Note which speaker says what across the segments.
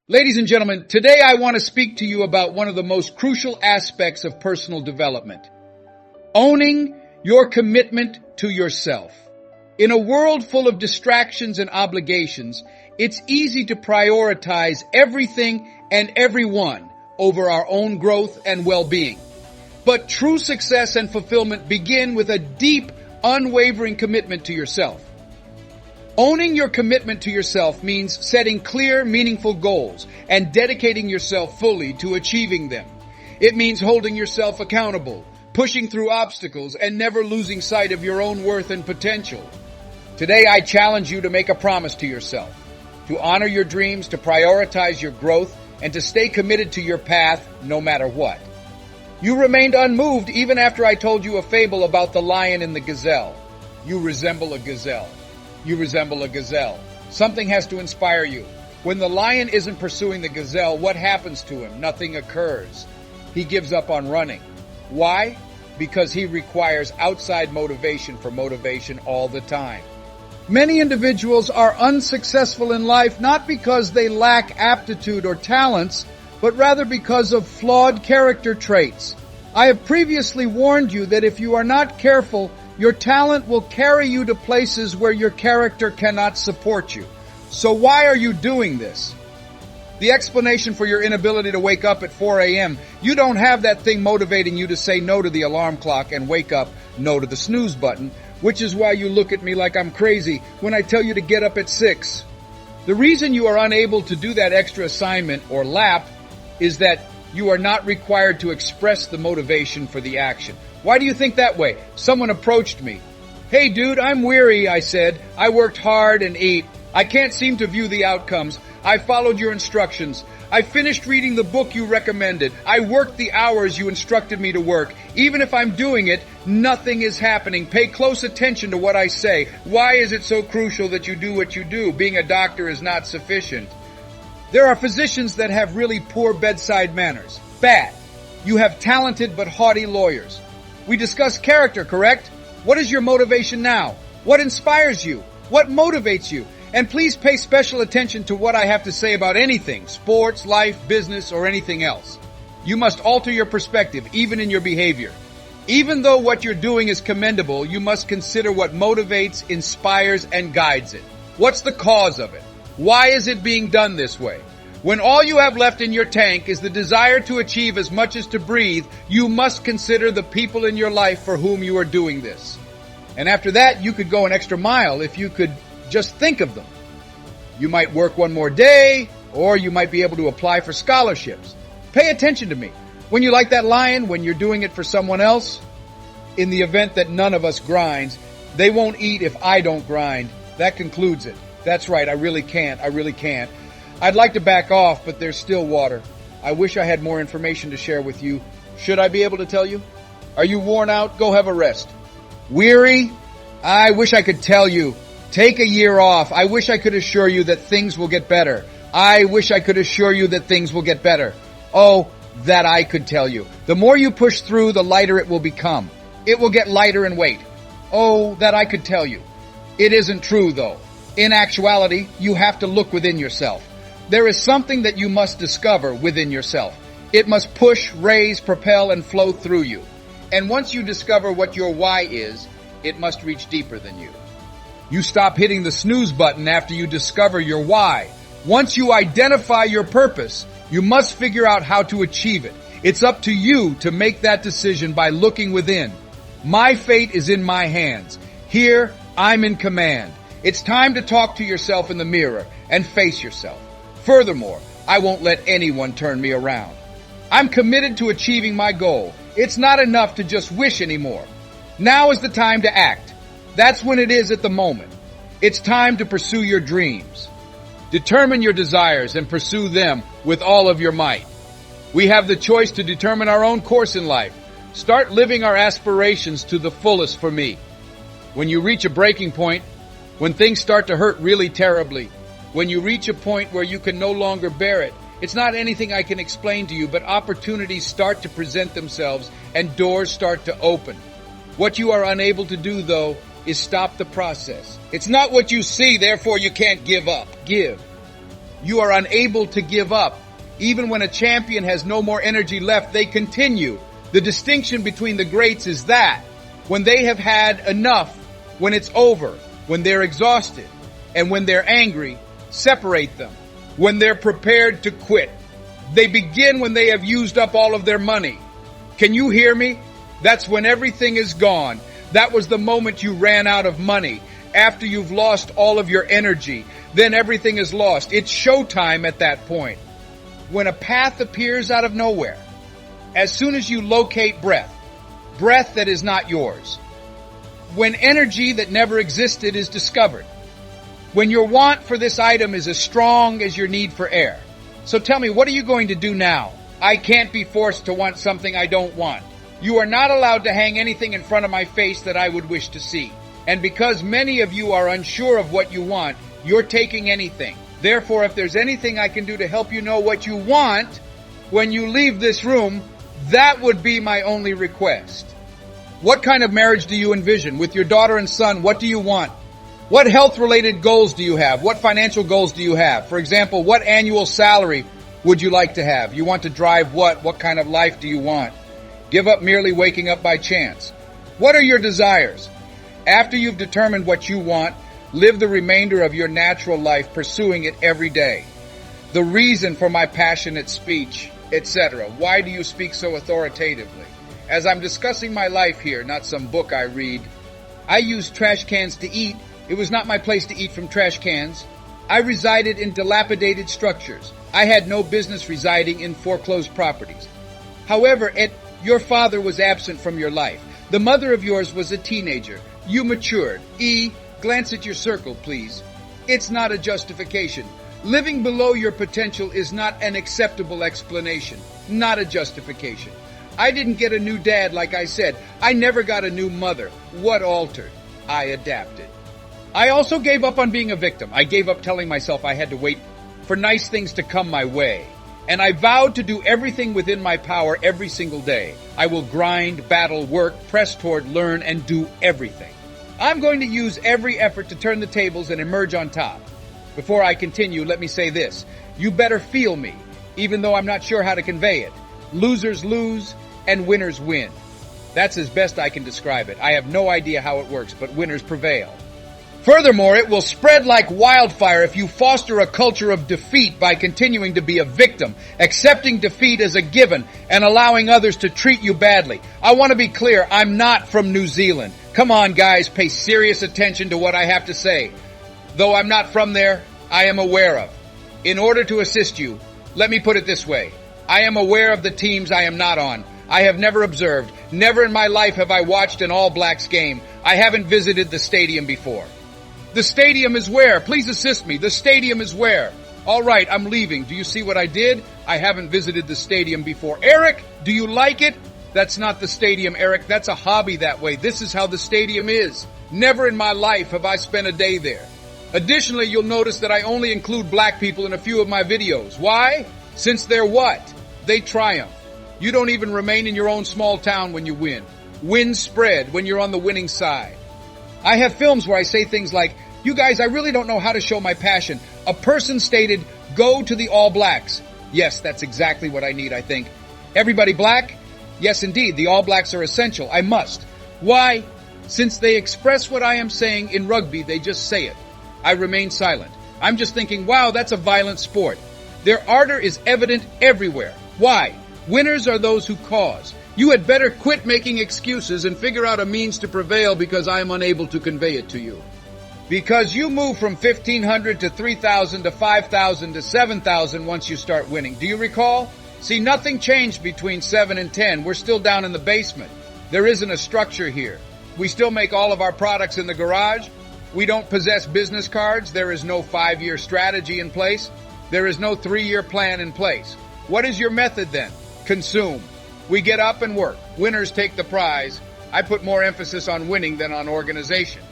Speaker 1: Ladies and gentlemen, today I want to speak to you about one of the most crucial aspects of personal development. Owning your commitment to yourself. In a world full of distractions and obligations, it's easy to prioritize everything and everyone over our own growth and well-being. But true success and fulfillment begin with a deep, unwavering commitment to yourself. Owning your commitment to yourself means setting clear, meaningful goals and dedicating yourself fully to achieving them. It means holding yourself accountable, pushing through obstacles, and never losing sight of your own worth and potential. Today, I challenge you to make a promise to yourself, to honor your dreams, to prioritize your growth, and to stay committed to your path no matter what. You remained unmoved even after I told you a fable about the lion and the gazelle. You resemble a gazelle. You resemble a gazelle. Something has to inspire you. When the lion isn't pursuing the gazelle, what happens to him? Nothing occurs. He gives up on running. Why? Because he requires outside motivation for motivation all the time. Many individuals are unsuccessful in life not because they lack aptitude or talents, but rather because of flawed character traits. I have previously warned you that if you are not careful, your talent will carry you to places where your character cannot support you. So why are you doing this? The explanation for your inability to wake up at 4 a.m., you don't have that thing motivating you to say no to the alarm clock and wake up no to the snooze button, which is why you look at me like I'm crazy when I tell you to get up at 6. The reason you are unable to do that extra assignment or lap is that you are not required to express the motivation for the action. Why do you think that way? Someone approached me. "Hey dude, I'm weary," I said. "I worked hard and ate. I can't seem to view the outcomes. I followed your instructions. I finished reading the book you recommended. I worked the hours you instructed me to work. Even if I'm doing it, nothing is happening. Pay close attention to what I say. Why is it so crucial that you do what you do? Being a doctor is not sufficient." There are physicians that have really poor bedside manners. Bad. You have talented but haughty lawyers. We discussed character, correct? What is your motivation now? What inspires you? What motivates you? And please pay special attention to what I have to say about anything, sports, life, business, or anything else. You must alter your perspective, even in your behavior. Even though what you're doing is commendable, you must consider what motivates, inspires, and guides it. What's the cause of it? Why is it being done this way? When all you have left in your tank is the desire to achieve as much as to breathe, you must consider the people in your life for whom you are doing this. And after that, you could go an extra mile if you could just think of them. You might work one more day, or you might be able to apply for scholarships. Pay attention to me. When you like that lion, when you're doing it for someone else, in the event that none of us grinds, they won't eat if I don't grind. That concludes it. That's right, I really can't. I'd like to back off, but there's still water. I wish I had more information to share with you. Should I be able to tell you? Are you worn out? Go have a rest. Weary? I wish I could tell you. Take a year off. I wish I could assure you that things will get better. I wish I could assure you that things will get better. Oh, that I could tell you. The more you push through, the lighter it will become. It will get lighter in weight. Oh, that I could tell you. It isn't true, though. In actuality, you have to look within yourself. There is something that you must discover within yourself. It must push, raise, propel, and flow through you. And once you discover what your why is, it must reach deeper than you. You stop hitting the snooze button after you discover your why. Once you identify your purpose, you must figure out how to achieve it. It's up to you to make that decision by looking within. My fate is in my hands. Here, I'm in command. It's time to talk to yourself in the mirror and face yourself. Furthermore, I won't let anyone turn me around. I'm committed to achieving my goal. It's not enough to just wish anymore. Now is the time to act. That's when it is at the moment. It's time to pursue your dreams. Determine your desires and pursue them with all of your might. We have the choice to determine our own course in life. Start living our aspirations to the fullest for me. When you reach a breaking point, when things start to hurt really terribly, when you reach a point where you can no longer bear it, it's not anything I can explain to you, but opportunities start to present themselves and doors start to open. What you are unable to do, though, is stop the process. It's not what you see, therefore you can't give up. Give. You are unable to give up. Even when a champion has no more energy left, they continue. The distinction between the greats is that when they have had enough, when it's over, when they're exhausted, and when they're angry, separate them. When they're prepared to quit. They begin when they have used up all of their money. Can you hear me? That's when everything is gone. That was the moment you ran out of money. After you've lost all of your energy, then everything is lost. It's showtime at that point. When a path appears out of nowhere, as soon as you locate breath that is not yours, when energy that never existed is discovered, when your want for this item is as strong as your need for air. So tell me, what are you going to do now? I can't be forced to want something I don't want. You are not allowed to hang anything in front of my face that I would wish to see. And because many of you are unsure of what you want, you're taking anything. Therefore, if there's anything I can do to help you know what you want when you leave this room, that would be my only request. What kind of marriage do you envision? With your daughter and son, what do you want? What health-related goals do you have? What financial goals do you have? For example, what annual salary would you like to have? You want to drive what? What kind of life do you want? Give up merely waking up by chance. What are your desires? After you've determined what you want, live the remainder of your natural life pursuing it every day. The reason for my passionate speech, etc. Why do you speak so authoritatively? As I'm discussing my life here, not some book I read, I use trash cans to eat. It was not my place to eat from trash cans. I resided in dilapidated structures. I had no business residing in foreclosed properties. However, your father was absent from your life. The mother of yours was a teenager. You matured. Glance at your circle, please. It's not a justification. Living below your potential is not an acceptable explanation, not a justification. I didn't get a new dad, like I said. I never got a new mother. What altered? I adapted. I also gave up on being a victim. I gave up telling myself I had to wait for nice things to come my way. And I vowed to do everything within my power every single day. I will grind, battle, work, press toward, learn, and do everything. I'm going to use every effort to turn the tables and emerge on top. Before I continue, let me say this. You better feel me, even though I'm not sure how to convey it. Losers lose and winners win. That's as best I can describe it. I have no idea how it works, but winners prevail. Furthermore, it will spread like wildfire if you foster a culture of defeat by continuing to be a victim, accepting defeat as a given, and allowing others to treat you badly. I want to be clear, I'm not from New Zealand. Come on, guys, pay serious attention to what I have to say. Though I'm not from there, I am aware of. In order to assist you, let me put it this way. I am aware of the teams I am not on. I have never observed. Never in my life have I watched an All Blacks game. I haven't visited the stadium before. The stadium is where? Please assist me. The stadium is where? All right, I'm leaving. Do you see what I did? I haven't visited the stadium before. Eric, do you like it? That's not the stadium, Eric. That's a hobby that way. This is how the stadium is. Never in my life have I spent a day there. Additionally, you'll notice that I only include black people in a few of my videos. Why? Since they're what? They triumph. You don't even remain in your own small town when you win. Wins spread when you're on the winning side. I have films where I say things like, you guys, I really don't know how to show my passion. A person stated, go to the All Blacks. Yes, that's exactly what I need, I think. Everybody black? Yes, indeed, the All Blacks are essential. I must. Why? Since they express what I am saying in rugby, they just say it. I remain silent. I'm just thinking, wow, that's a violent sport. Their ardor is evident everywhere. Why? Winners are those who cause. You had better quit making excuses and figure out a means to prevail because I am unable to convey it to you. Because you move from 1,500 to 3,000 to 5,000 to 7,000 once you start winning. Do you recall? See, nothing changed between 7 and 10. We're still down in the basement. There isn't a structure here. We still make all of our products in the garage. We don't possess business cards. There is no 5-year strategy in place. There is no 3-year plan in place. What is your method then? Consume. We get up and work. Winners take the prize. I put more emphasis on winning than on organization.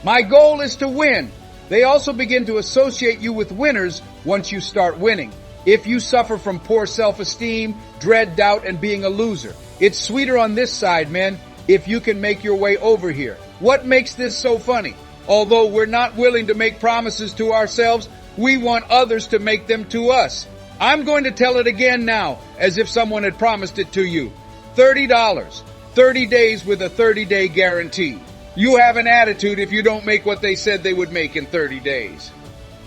Speaker 1: My goal is to win. They also begin to associate you with winners once you start winning. If you suffer from poor self-esteem, dread, doubt, and being a loser, it's sweeter on this side, men, if you can make your way over here. What makes this so funny? Although we're not willing to make promises to ourselves, We want others to make them to us. I'm going to tell it again now, as if someone had promised it to you. $30, 30 days with a 30-day guarantee. You have an attitude if you don't make what they said they would make in 30 days.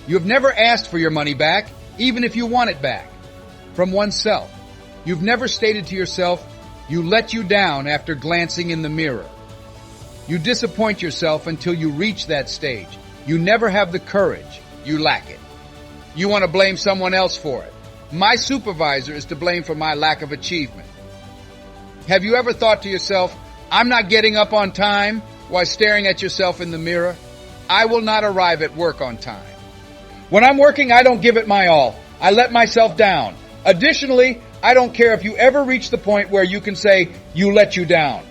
Speaker 1: You have never asked for your money back, even if you want it back, from oneself. You've never stated to yourself, you let you down after glancing in the mirror. You disappoint yourself until you reach that stage. You never have the courage. You lack it. You want to blame someone else for it. My supervisor is to blame for my lack of achievement. Have you ever thought to yourself, I'm not getting up on time, while staring at yourself in the mirror? I will not arrive at work on time. When I'm working, I don't give it my all. I let myself down. Additionally, I don't care if you ever reach the point where you can say, you let you down.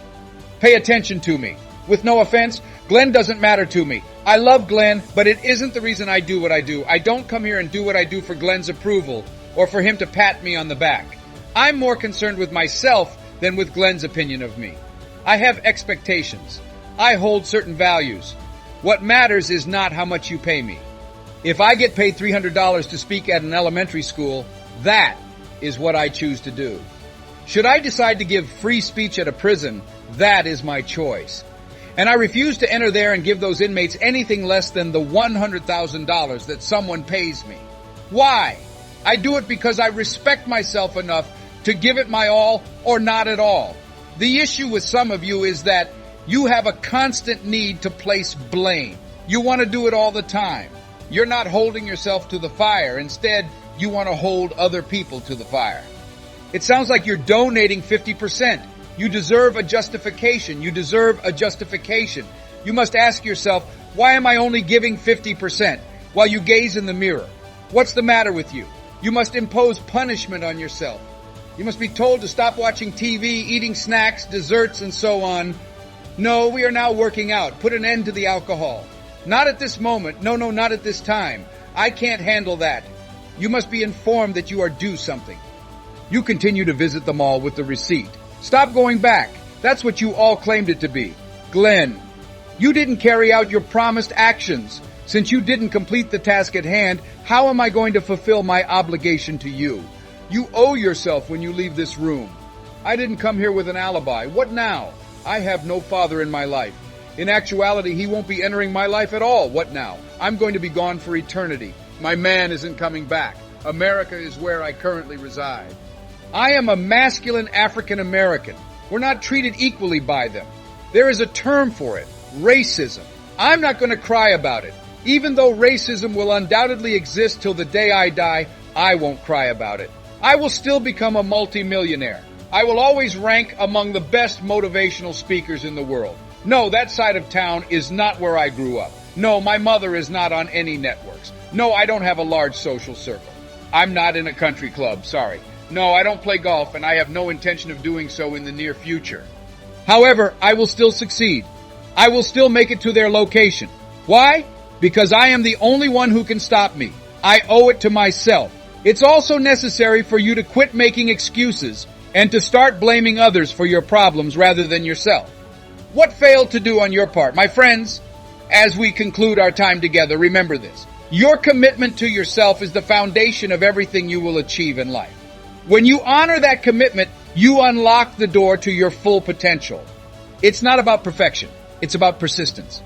Speaker 1: Pay attention to me. With no offense, Glenn doesn't matter to me. I love Glenn, but it isn't the reason I do what I do. I don't come here and do what I do for Glenn's approval or for him to pat me on the back. I'm more concerned with myself than with Glenn's opinion of me. I have expectations. I hold certain values. What matters is not how much you pay me. If I get paid $300 to speak at an elementary school, that is what I choose to do. Should I decide to give free speech at a prison, that is my choice. And I refuse to enter there and give those inmates anything less than the $100,000 that someone pays me. Why? I do it because I respect myself enough to give it my all or not at all. The issue with some of you is that you have a constant need to place blame. You want to do it all the time. You're not holding yourself to the fire. Instead, you want to hold other people to the fire. It sounds like you're donating 50%. You deserve a justification. You deserve a justification. You must ask yourself, why am I only giving 50% while you gaze in the mirror? What's the matter with you? You must impose punishment on yourself. You must be told to stop watching TV, eating snacks, desserts, and so on. No, we are now working out. Put an end to the alcohol. Not at this moment. No, not at this time. I can't handle that. You must be informed that you are due something. You continue to visit the mall with the receipt. Stop going back. That's what you all claimed it to be. Glenn, you didn't carry out your promised actions. Since you didn't complete the task at hand, how am I going to fulfill my obligation to you? You owe yourself when you leave this room. I didn't come here with an alibi. What now? I have no father in my life. In actuality, he won't be entering my life at all. What now? I'm going to be gone for eternity. My man isn't coming back. America is where I currently reside. I am a masculine African American. We're not treated equally by them. There is a term for it, racism. I'm not going to cry about it. Even though racism will undoubtedly exist till the day I die, I won't cry about it. I will still become a multimillionaire. I will always rank among the best motivational speakers in the world. No, that side of town is not where I grew up. No, my mother is not on any networks. No, I don't have a large social circle. I'm not in a country club, sorry. No, I don't play golf, and I have no intention of doing so in the near future. However, I will still succeed. I will still make it to their location. Why? Because I am the only one who can stop me. I owe it to myself. It's also necessary for you to quit making excuses and to start blaming others for your problems rather than yourself. What failed to do on your part? My friends, as we conclude our time together, remember this. Your commitment to yourself is the foundation of everything you will achieve in life. When you honor that commitment, you unlock the door to your full potential. It's not about perfection. It's about persistence.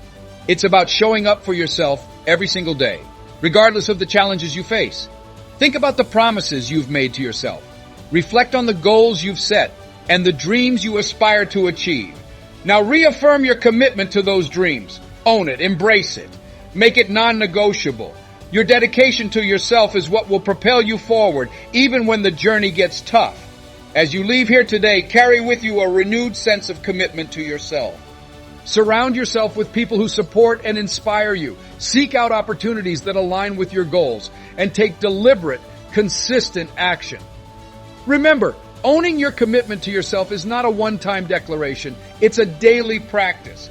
Speaker 1: It's about showing up for yourself every single day, regardless of the challenges you face. Think about the promises you've made to yourself. Reflect on the goals you've set and the dreams you aspire to achieve. Now reaffirm your commitment to those dreams. Own it. Embrace it. Make it non-negotiable. Your dedication to yourself is what will propel you forward, even when the journey gets tough. As you leave here today, carry with you a renewed sense of commitment to yourself. Surround yourself with people who support and inspire you. Seek out opportunities that align with your goals and take deliberate, consistent action. Remember, owning your commitment to yourself is not a one-time declaration. It's a daily practice.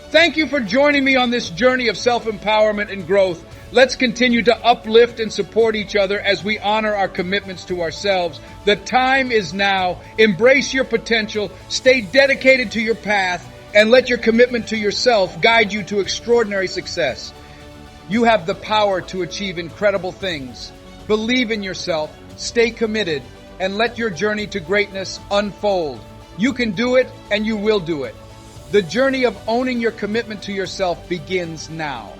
Speaker 1: Thank you for joining me on this journey of self-empowerment and growth. Let's continue to uplift and support each other as we honor our commitments to ourselves. The time is now. Embrace your potential. Stay dedicated to your path and let your commitment to yourself guide you to extraordinary success. You have the power to achieve incredible things. Believe in yourself, stay committed, and let your journey to greatness unfold. You can do it, and you will do it. The journey of owning your commitment to yourself begins now.